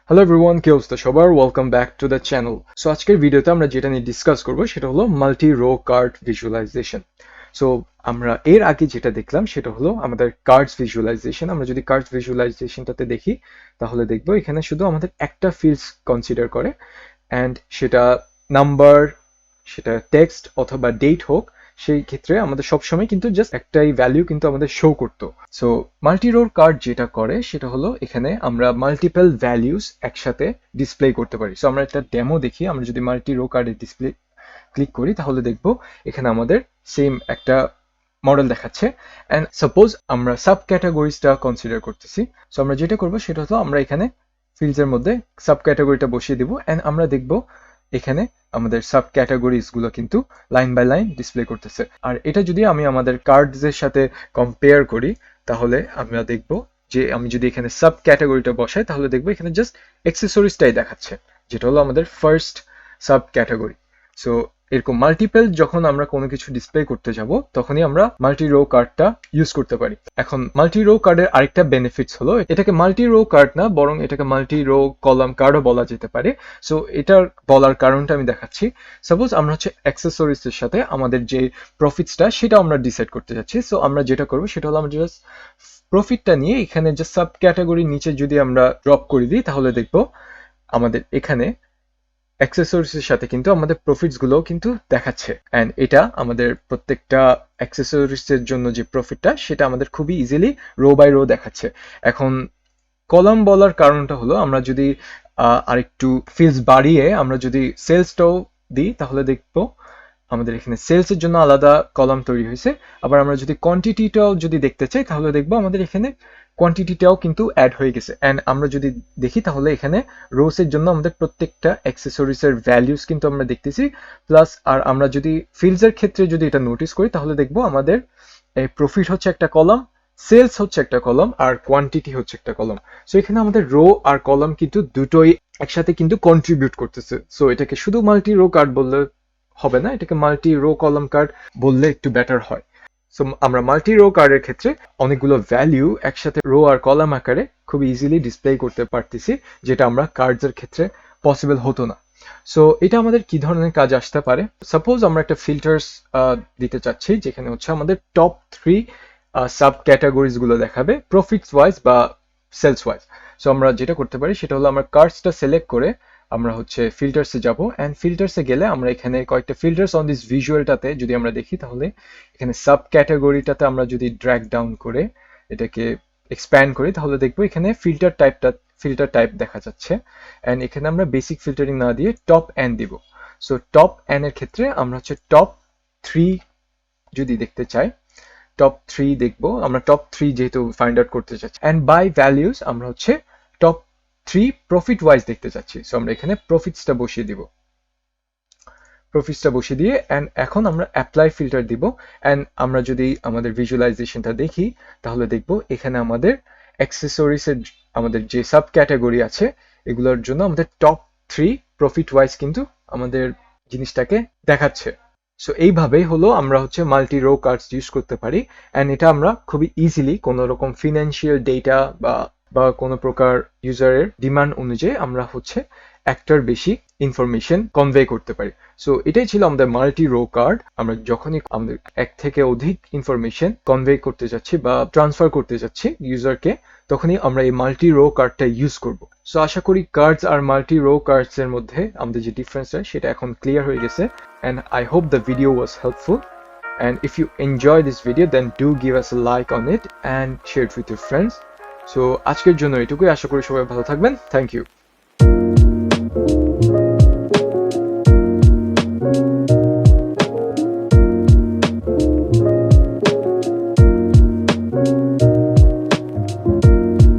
Hello everyone, কি অবস্থা সবার? Welcome back to the channel. So আজকের ভিডিওতে আমরা যেটা নিয়ে ডিসকাস করব সেটা হলো multi row card visualisation. So আমরা এর আগে যেটা দেখলাম সেটা হলো আমাদের কার্ডস ভিজুয়ালাইজেশন। আমরা যদি কার্ডস ভিজুয়ালাইজেশনটাতে দেখি তাহলে দেখবো এখানে শুধু আমাদের একটা ফিল্ডস কনসিডার করে, অ্যান্ড সেটা নাম্বার, সেটা টেক্সট অথবা ডেট হোক, সেই ক্ষেত্রে আমাদের সবসময় কিন্তু জাস্ট একটাই ভ্যালু কিন্তু আমাদের শো করতো। সো মাল্টি রোর কার্ড যেটা করে সেটা হলো এখানে আমরা মাল্টিপল ভ্যালিউস একসাথে ডিসপ্লে করতে পারি। সো আমরা একটা ডেমো দেখি। আমরা যদি মাল্টি রো কার্ডের ডিসপ্লে ক্লিক করি তাহলে দেখবো এখানে আমাদের সেম একটা মডেল দেখাচ্ছে, অ্যান্ড সাপোজ আমরা সাব ক্যাটাগরিজটা কনসিডার করতেছি। সো আমরা যেটা করবো সেটা হলো আমরা এখানে ফিল্ডসের মধ্যে সাব ক্যাটাগরিটা বসিয়ে দিব, অ্যান্ড আমরা দেখবো এখানে আমাদের সাব ক্যাটাগরিজ গুলো কিন্তু লাইন বাই লাইন ডিসপ্লে করতেছে। আর এটা যদি আমি আমাদের কার্ডসের সাথে কম্পেয়ার করি তাহলে আমরা দেখব যে আমি যদি এখানে সাব ক্যাটাগরিটা বসাই তাহলে দেখবো এখানে জাস্ট অ্যাক্সেসরিজটাই দেখাচ্ছে, যেটা হলো আমাদের ফার্স্ট সাব ক্যাটাগরি। সো এরকম মাল্টিপল যখন আমরা কোনো কিছু ডিসপ্লে করতে যাব তখনই আমরা মাল্টি রো কার্ডটা ইউজ করতে পারি। এখন মাল্টি রো কার্ডের আরেকটা বেনিফিটস হলো এটাকে মাল্টি রো কার্ড না, বরং এটাকে মাল্টি রো কলাম কার্ডও বলা যেতে পারে। সো এটার বলার কারণটা আমি দেখাচ্ছি। সাপোজ আমরা হচ্ছে অ্যাক্সেসরিজের সাথে আমাদের যে প্রফিটসটা সেটা আমরা ডিসাইড করতে যাচ্ছি। সো আমরা যেটা করবো সেটা হলো আমরা জাস্ট প্রফিটটা নিয়ে এখানে যে সাব ক্যাটাগরির নিচে যদি আমরা ড্রপ করে দিই তাহলে দেখবো আমাদের এখানে অ্যাক্সেসরিজের সাথে কিন্তু আমাদের প্রফিটস গুলোও কিন্তু দেখাচ্ছে, অ্যান্ড এটা আমাদের প্রত্যেকটা অ্যাক্সেসরিজের জন্য যে প্রফিটটা সেটা আমাদের খুবই ইজিলি রো বাই রো দেখাচ্ছে। এখন কলাম বলার কারণটা হলো আমরা যদি আরেকটু ফিল্ডস বাড়িয়ে আমরা যদি সেলসটাও দিই তাহলে দেখবো আমাদের এখানে সেলসের জন্য আলাদা কলাম তৈরি হয়েছে। আবার আমরা যদি কোয়ান্টিটিটাও যদি দেখতে চাই তাহলে দেখবো আমাদের এখানে কোয়ান্টিটিটাও কিন্তু অ্যাড হয়ে গেছে। অ্যান্ড আমরা যদি দেখি তাহলে এখানে রোসের জন্য আমাদের প্রত্যেকটা অ্যাক্সেসরিজের ভ্যালিউস কিন্তু আমরা দেখতেছি প্লাস। আর আমরা যদি ফিল্ডসের ক্ষেত্রে যদি এটা নোটিস করি তাহলে দেখবো আমাদের প্রফিট হচ্ছে একটা কলাম, সেলস হচ্ছে একটা কলাম, আর কোয়ান্টিটি হচ্ছে একটা কলাম। সো এখানে আমাদের রো আর কলাম কিন্তু দুটোই একসাথে কিন্তু কন্ট্রিবিউট করতেছে। সো এটাকে শুধু মাল্টি রো কার্ড বললে হবে না, এটাকে মাল্টি রো কলাম কার্ড বললে একটু বেটার হয়। সো আমরা মাল্টি রো কার্ডের ক্ষেত্রে অনেকগুলো ভ্যালু একসাথে রো আর কলাম আকারে খুব ইজিলি ডিসপ্লে করতে পারতেছি, যেটা আমরা কার্ডসের ক্ষেত্রে পসিবল হতো না। সো এটা আমাদের কি ধরনের কাজ আসতে পারে? সাপোজ আমরা একটা ফিল্টার্স দিতে চাচ্ছি যেখানে হচ্ছে আমাদের টপ 3 সাব ক্যাটাগরিজ গুলো দেখাবে প্রফিটস ওয়াইজ বা সেলস ওয়াইজ। সো আমরা যেটা করতে পারি সেটা হলো আমরা কার্ডসটা সিলেক্ট করে আমরা হচ্ছে ফিল্টার্সে যাব, অ্যান্ড ফিল্টার্সে গেলে আমরা এখানে কয়েকটা ফিল্টার্স অন দিস ভিজুয়ালটাতে যদি আমরা দেখি তাহলে এখানে সাব ক্যাটাগরিটাতে আমরা যদি ড্র্যাগ ডাউন করে এটাকে এক্সপ্যান্ড করি তাহলে দেখবো এখানে ফিল্টার টাইপ দেখা যাচ্ছে, অ্যান্ড এখানে আমরা বেসিক ফিল্টারিং না দিয়ে টপ এন দিব। সো টপ এন এর ক্ষেত্রে আমরা হচ্ছে টপ 3 যদি দেখতে চাই, টপ 3 দেখবো আমরা, টপ 3 যেহেতু ফাইন্ড আউট করতে চাচ্ছি, অ্যান্ড বাই ভ্যালিউস আমরা হচ্ছে টপ 3 প্রফিট ওয়াইজ দেখতে চাচ্ছি। সো আমরা এখানে প্রফিটসটা বসিয়ে দিব, প্রফিটসটা বসিয়ে দিয়ে অ্যান্ড এখন আমরা অ্যাপ্লাই ফিল্টার দিব। অ্যান্ড আমরা যদি আমাদের ভিজুয়ালাইজেশনটা দেখি তাহলে দেখবো এখানে আমাদের অ্যাক্সেসরিজের আমাদের যে সাব ক্যাটাগরি আছে এগুলোর জন্য আমাদের টপ 3 প্রফিট ওয়াইজ কিন্তু আমাদের জিনিসটাকে দেখাচ্ছে। সো এইভাবেই হলো আমরা হচ্ছে মাল্টি রো কার্ডস ইউজ করতে পারি, অ্যান্ড এটা আমরা খুবই ইজিলি কোনো রকম ফিনান্সিয়াল ডেটা বা কোনো প্রকার ইউজারের ডিমান্ড অনুযায়ী আমরা হচ্ছে একটার বেশি ইনফরমেশন কনভে করতে পারি। সো এটাই ছিল আমাদের মাল্টি রো কার্ড। আমরা যখনই আমাদের এক থেকে অধিক ইনফরমেশন কনভে করতে যাচ্ছি বা ট্রান্সফার করতে যাচ্ছি ইউজারকে, তখনই আমরা এই মাল্টি রো কার্ডটা ইউজ করব। সো আশা করি কার্ডস আর মাল্টি রো কার্ডস এর মধ্যে আমাদের যে ডিফারেন্সটা সেটা এখন ক্লিয়ার হয়ে গেছে, and I hope the video was helpful. And if you enjoy this video then do give us a like on it and share it with your friends. So আজকের জন্য এটুকুই, আশা করি সবাই ভালো থাকবেন। Thank you.